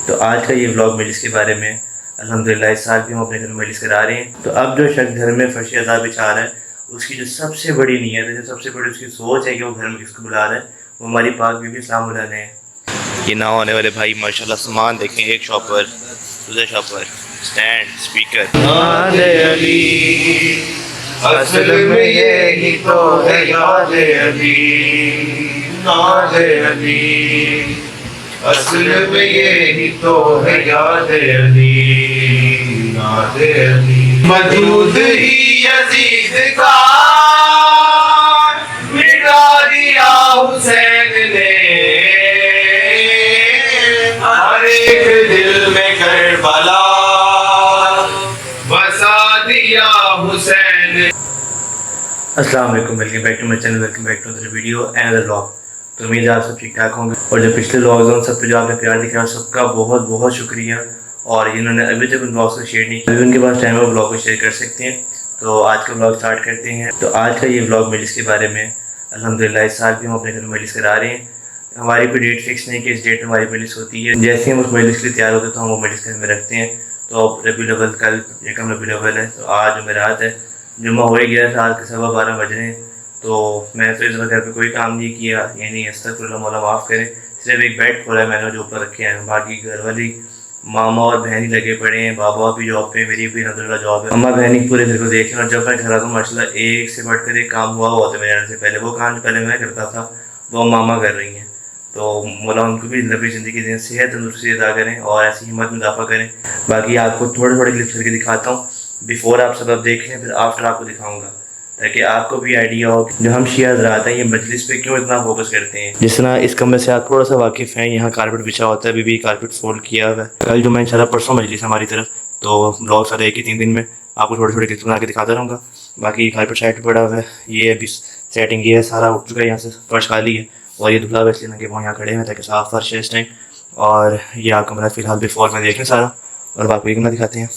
तो आज का ये व्लॉग मजलिस के बारे में। अल्हम्दुलिल्लाह इस साल भी हम अपने घर में मजलिस करा रहे हैं। तो अब जो शख्स घर में फर्श अज़ा बिछा रहा है, उसकी जो सबसे बड़ी नीयत है, जो सबसे बड़ी उसकी सोच है कि वो घर में किसको बुला रहा है, वो हमारी पाक बीबी सलाम अलैहा है। ये ना होने वाले भाई माशाल्लाह सामान देखें, एक शॉपर, दूसरे शॉपर, स्टैंड, स्पीकर। असल में ये ही तो है याद अली, याद अली, असल में ये ही तो है याद अली, याद अली। मजूद ही यजीद का मिटा दिया हुसैन ने, हर एक दिल में करबला बसा दिया हुसैन। अस्सलाम वालेकुम, welcome back to my channel, welcome back to other video and other vlog. तो उम्मीद है आप सब ठीक ठाक होंगे। और जो पिछले व्लॉग्स हैं उन सब पे जो आपने प्यार दिखाया सबका बहुत बहुत शुक्रिया। और जिन्होंने अभी तक उन व्लॉग्स को शेयर नहीं किया, अभी उनके पास टाइम है व्लॉग को शेयर कर सकते हैं। तो आज का व्लॉग स्टार्ट करते हैं। तो आज का ये व्लॉग मजलिस के बारे में। अल्हम्दुलिल्लाह इस साल भी हम अपने घर में मजलिस करा रहे हैं। हमारी कोई डेट फिक्स नहीं कि इस डेट में हमारी मजलिस होती है। जैसे हम उस मजलिस के लिए तैयार होते हैं तो हम वो मजलिस घर में रखते हैं। तो अब रबीउल अव्वल, कल एकम रबीउल अव्वल है, तो आज जुमेरात है, जुम्मा हो ही गया, रात के 12:15 बज रहे हैं। तो मैं तो इस घर पे कोई काम नहीं किया, यानी अस्तगफिरुल्लाह, मौला माफ़ करें। सिर्फ एक बेड खोला है मैंने जो ऊपर रखे हैं, बाकी घर वाली मामा और बहन ही लगे पड़े हैं। बाबा भी जॉब पे, मेरी भी अलहम्दुलिल्लाह जॉब है। अम्मा बहन ही पूरे घर को देख रहे हैं। और जब मैं घर आता हूँ माशाल्लाह एक से बढ़कर एक काम हुआ था मेरे आने से पहले। वो काम जो पहले मैं करता था वो मामा कर रही हैं। तो मौला उनको भी लंबी ज़िंदगी दें, सेहत तंदुरुस्ती अदा करें और ऐसी हिम्मत में इजाफा करें। बाकी आपको थोड़े थोड़े क्लिप्स करके दिखाता हूँ। बिफोर आप सब देख लें, फिर आफ्टर आपको दिखाऊंगा, ताकि आपको भी आइडिया हो जो हम शिया हज़रात हैं ये मजलिस पे क्यों इतना फोकस करते हैं। जिस तरह इस कमरे से आप थोड़ा सा वाकिफ़ हैं, यहाँ कारपेट बिछा होता है, अभी भी कारपेट फोल्ड किया हुआ है। कल जो मैं इंशाल्लाह परसों मजलिस हमारी तरफ, तो ब्लॉग सारे एक ही 3 दिन में आपको छोटे छोटे क्लिप्स बना के दिखाता रहूँगा। बाकी कारपेट साइड पर पड़ा हुआ है, ये अभी सेटिंग ये है, सारा उठ चुका है, यहाँ से फर्श खाली है। और ये दुबला वैसे लगे वो यहाँ खड़े हैं ताकि साफ फर्श है इस टाइम। और ये आप कमरा फिलहाल बिफोर में देखें सारा, और आपको ये कमरा दिखाते हैं।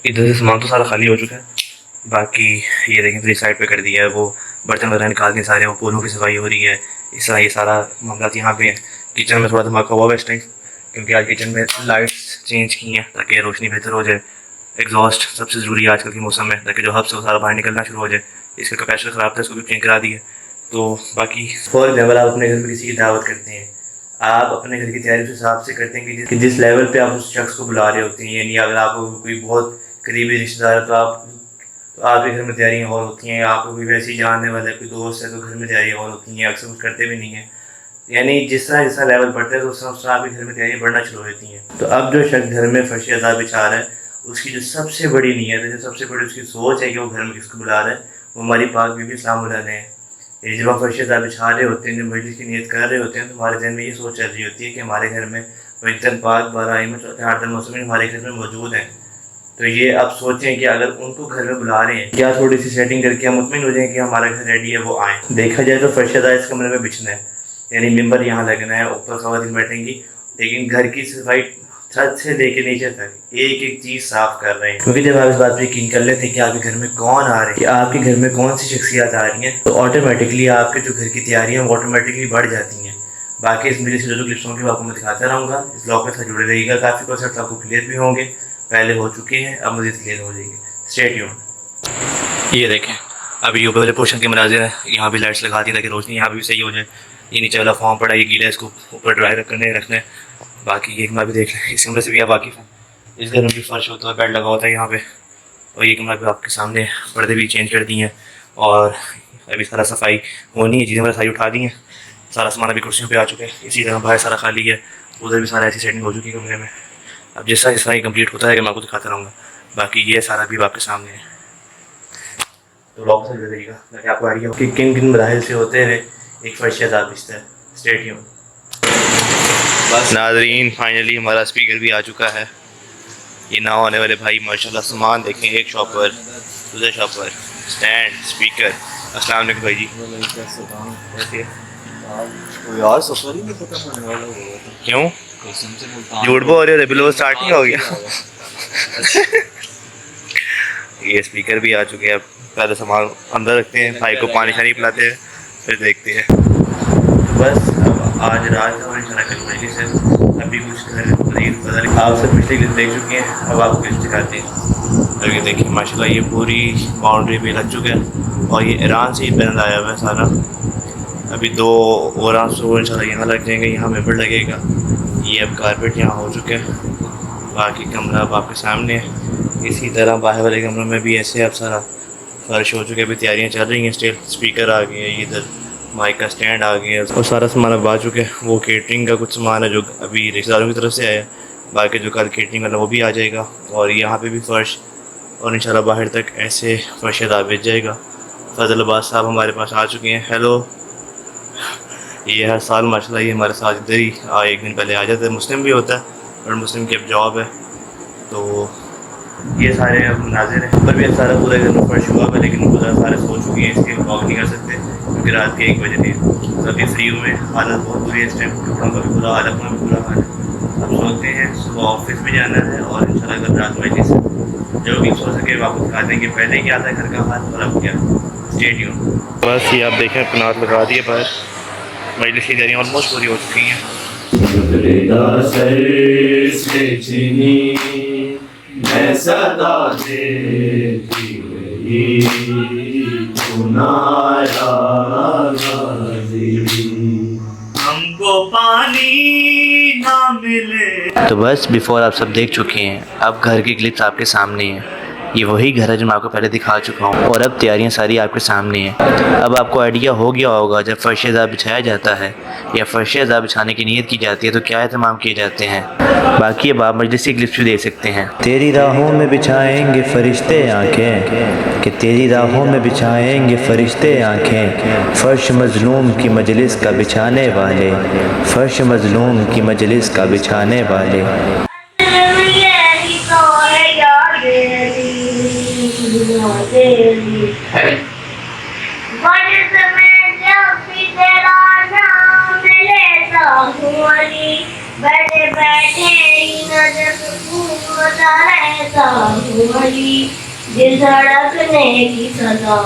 इधर से सामान तो सारा खाली हो चुका है। बाकी ये देखें तो इस साइड पे कर दिया है, वो बर्तन वगैरह निकाल के सारे, वो पोलों की सफाई हो रही है। इस तरह ये सारा मामला यहाँ पे है। किचन में थोड़ा धमाका हुआ है इस टाइम, क्योंकि आज किचन में लाइट्स चेंज की हैं ताकि रोशनी बेहतर हो जाए। एग्जॉस्ट सबसे ज़रूरी है आजकल के मौसम में, ताकि जो हब्स है वो सारा बाहर निकलना शुरू हो जाए। इसका कैपेसिटर ख़राब था, इसको भी चेंज करा दिया। तो बाकी फॉर एग्जाम्पल आप अपने घर में किसी की दावत करते हैं, आप अपने घर की तैयारी उस हिसाब से करते हैं कि जिस लेवल पे आप उस शख्स को बुला रहे होते हैं। यानी अगर आपको कोई बहुत करीबी रिश्तेदार है तो आपके घर में तैयारियाँ और होती हैं। आपको कोई वैसे ही जानने वाला कोई दोस्त है तो घर में तैयारियाँ और होती हैं, अक्सर कुछ करते भी नहीं हैं। यानी जिस तरह लेवल बढ़ता है तो उस तरह आपके घर में तैयारियाँ बढ़ना शुरू होती हैं। तो अब जो शख्स घर में फर्श अज़ा बिछा रहा है, उसकी जो सबसे बड़ी नीयत है, जो सबसे बड़ी उसकी सोच है कि वो घर में किसको बुला रहा है, वो हमारी पाक बीबी सलाम अलैहा है। ये जब आप फर्श अज़ा बिछा रहे होते हैं, जब मजलिस की नीयत कर रहे होते हैं, तो हमारे जहन में ये सोच चल रही होती है कि हमारे घर में वजन पाक 12 मौसम हमारे घर में मौजूद हैं। तो ये आप सोचें कि अगर उनको घर में बुला रहे हैं, क्या थोड़ी सी सेटिंग करके हम मुतमिन हो जाएं कि हमारा घर रेडी है, वो आएँ। देखा जाए तो फर्श अज़ा इस कमरे में बिछना है, यानी मिंबर यहाँ लगना है, ऊपर ख़वातीन बैठेंगी, लेकिन घर की सफाई छत से लेके नीचे तक एक एक चीज़ साफ कर रहे हैं। क्योंकि जब आप इस बात पर यकीन कर लेते हैं कि आपके घर में कौन आ रहे हैं, कि आपके घर में कौन सी शख्सियत आ रही हैं, तो ऑटोमेटिकली आपके जो घर की तैयारियाँ वो ऑटोमेटिकली बढ़ जाती हैं। बाकी इस मेरे से जो क्लिप्स होंगे आपको मैं दिखाता रहूँगा। इस ब्लॉग में साथ जुड़े रहिएगा, काफ़ी कॉन्सेप्ट आपको क्लियर भी होंगे, पहले हो चुके हैं, अब मज़ीद क्लियर हो जाएंगे। Stay tuned. ये देखें अभी ऊपर वाले पोर्शन के मनाजिर है, यहाँ भी लाइट्स लगा दी ताकि रोशनी यहाँ भी सही हो जाए। ये नीचे वाला फॉर्म पड़ा, ये गीला है, इसको ऊपर ड्राई करने रखना है। बाकी ये कमरा भी देख लें, इस कमरे से भी आप वाकिफ़ हैं। इस घर में भी फर्श होता है, बेड लगा होता है यहाँ पे। और ये कमरा भी आपके सामने, पर्दे भी चेंज कर दिए हैं और अभी सारा सफाई होनी है। चीज़ें मैंने सारी उठा दी हैं, सारा सामान अभी कुर्सियों पे आ चुका है। इसी तरह बाहर सारा खाली है, उधर भी सारा ऐसी सेटिंग हो चुकी है कमरे में। अब जैसा जैसा ये कम्प्लीट होता है कि मैं आपको दिखाता रहूँगा। बाकी ये सारा भी आपके सामने है, तो ब्लॉग से जुड़ेगा ताकि आपको आइडिया हो कि किन किन मराहिल से होते हुए एक फर्श अज़ा बिछता है। Stay tuned. बस नाज़रीन, फाइनली हमारा स्पीकर भी आ चुका है। ये ना होने वाले भाई माशाल्लाह सामान देखें, एक शॉपर, दूसरे शॉपर, स्टैंड, स्पीकर। अस्सलाम वालेकुम भाई जी। यार सफर ही नहीं खत्म होने वाला होगा। क्यों कसम झूठ बोल रहे हो? बिल्कुल स्टार्ट नहीं हो गया। ये स्पीकर भी आ चुके हैं। पहले सामान अंदर रखते हैं, भाई को पानी शानी पिलाते हैं, फिर देखते हैं। बस अब आज रात और इंशाल्लाह कल मजलिस है। अभी कुछ घर करीब पता नहीं, आप सब पिछले दिन देख चुके हैं, अब आपको कुछ दिखाते हैं। अब ये देखिए माशाल्लाह ये पूरी बाउंड्री पे लग चुका है और ये ईरान से ही पैनल आया हुआ है सारा। अभी 2 और इंशाल्लाह यहाँ लग जाएंगे, यहाँ मेबर लगेगा। ये अब कारपेट यहाँ हो चुका है, बाकी कमरा अब आपके सामने है। इसी तरह बाहर वाले कमरों में भी ऐसे अब सारा फर्श हो चुके हैं। अभी तैयारियाँ चल रही हैं, स्टेज स्पीकर आ गए हैं, इधर माइक का स्टैंड आ गया और सारा सामान अब आ चुका है। वो केटरिंग का कुछ सामान है जो अभी रिश्तेदारों की तरफ से आया है, बाकी जो कल केटरिंग वाला वो भी आ जाएगा। और यहाँ पे भी फ़र्श और इंशाल्लाह बाहर तक ऐसे फर्शेदार भेज जाएगा। फजल अब्बास साहब हमारे पास आ चुके हैं। हेलो, ये हर साल माशाल्लाह ये हमारे साथ इधर ही एक दिन पहले आ जाता है। मुस्लिम भी होता है और मुस्लिम की अब जॉब है, तो ये सारे अब मुनाजिर हैं। पर भी अब सारा पूरा घर में फर्श हुआ है, लेकिन पूरा सारे सो चुके हैं, इसलिए वॉक नहीं कर सकते क्योंकि रात के 1 बजे थी। सभी फ्री हुए, हालत बहुत बुरी है इस टाइम, कपड़ों का भी बुरा हाल, अपना भी बुरा हाल है। अब सोते हैं, सुबह ऑफिस भी जाना है और इंशाल्लाह कल रात मजलिस है। जो भी सो सके आपको दिखा देंगे पहले क्या था घर का हाल और अब क्या। Stay tune. बस ये आप देखें कनात लगा दिए पर मजलिस की तैयारियाँ ऑलमोस्ट पूरी हो चुकी हैं। मैं सदा देती रही हमको पानी ना मिले। तो बस बिफोर आप सब देख चुके हैं, अब घर की क्लिप्स आपके सामने हैं। ये वही घर है जो मैं आपको पहले दिखा चुका हूँ और अब तैयारियाँ सारी आपके सामने हैं। अब आपको आइडिया हो गया होगा जब फर्श-ए-ज़ा बिछाया जाता है या फर्श-ए-ज़ा बिछाने की नीयत की जाती है तो क्या एहतमाम किए जाते हैं। बाकी अब आप मजलिस की क्लिप्स भी देख सकते हैं। तेरी राहों में बिछाएंगे फरिश्ते आंखें, कि तेरी राहों में बिछाएंगे फरिश्ते आंखें। फर्श मजलूम की मजलिस का बिछाने वाले, फर्श मजलूम की मजलिस का बिछाने वाले। बैठे बैठे नजर घूमता रहता हूँ अली, दिल धड़कने की सदा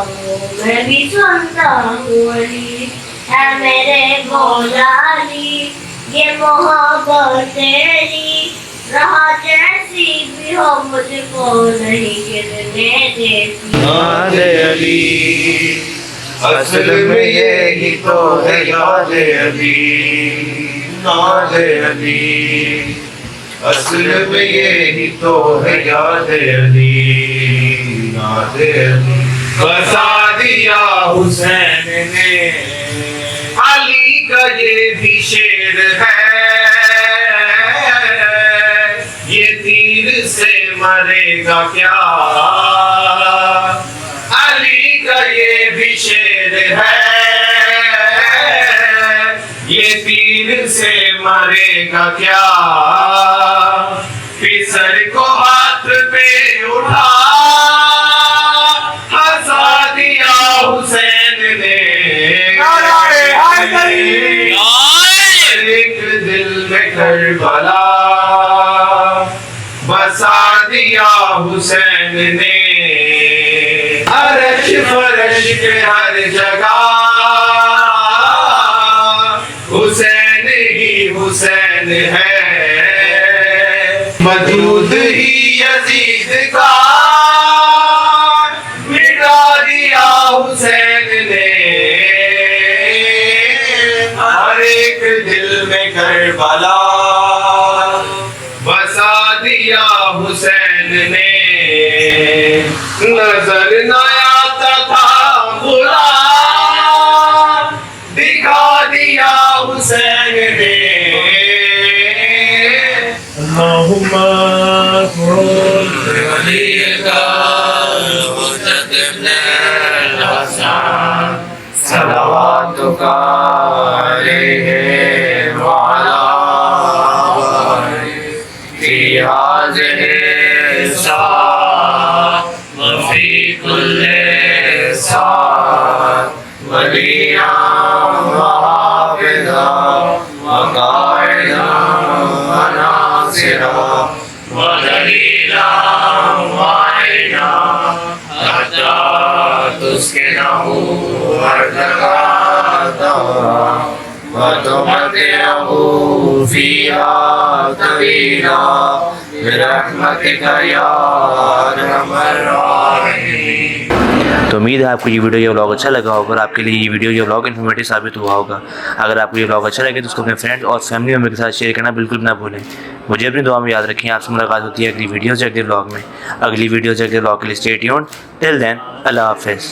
मैं भी सुनता हूँ अली। है मेरे मौलाली ये मोहब्बत तेरी, रहा जैसी भी हो मुझको नहीं गिरने देती। अली असल में यही तो है याद अली, नाज अली असल में यही तो है याद अली, नाज अली। बसा दिया हुसैन ने अली का ये भी शेर है, ये तीर से मरेगा क्या, अली का ये भी शेर है, ये तीर से मरेगा क्या। फिसर को हाथ पे उठा हंसा दिया हुसैन ने, एक दिल में करबला बसा दिया हुसैन ने। अरश फरश के हर जगह हुसैन ही हुसैन है, वजूद ही यजीद का मिटा दिया हुसैन ने। हर एक दिल में करबला बसा दिया हुसैन ने। नजर न आता था बुरा दिखा दिया हुसैन ने। अल्लाहुम्मा सलावातुका अलैहि व अला फी हाज़िहि साअत व फी कुल्लि साअत वलिया व हाफ़िज़ा व क़ाइदा व नासिरा व दलीला व आइना हत्ता तुस्किनहु अर्दका वतमतअहु फीहा तवीला बिरहमतिका या अरहमर राहिमीन। तो उम्मीद है आपको ये वीडियो ये व्लॉग अच्छा लगा होगा और आपके लिए ये वीडियो ये व्लॉग इन्फॉर्मेटिव साबित हुआ होगा। अगर आपको ये व्लॉग अच्छा लगे तो उसको अपने फ्रेंड्स और फैमिली मेम्बर के साथ शेयर करना बिल्कुल ना भूलें। मुझे अपनी दुआ में याद रखें। आपसे मुलाकात होती है अगली वीडियो से अगले व्लॉग में। अगली वीडियो से अगले व्लॉग के लिए स्टे ट्यून्ड। टिल देन अल्लाह हाफिज़।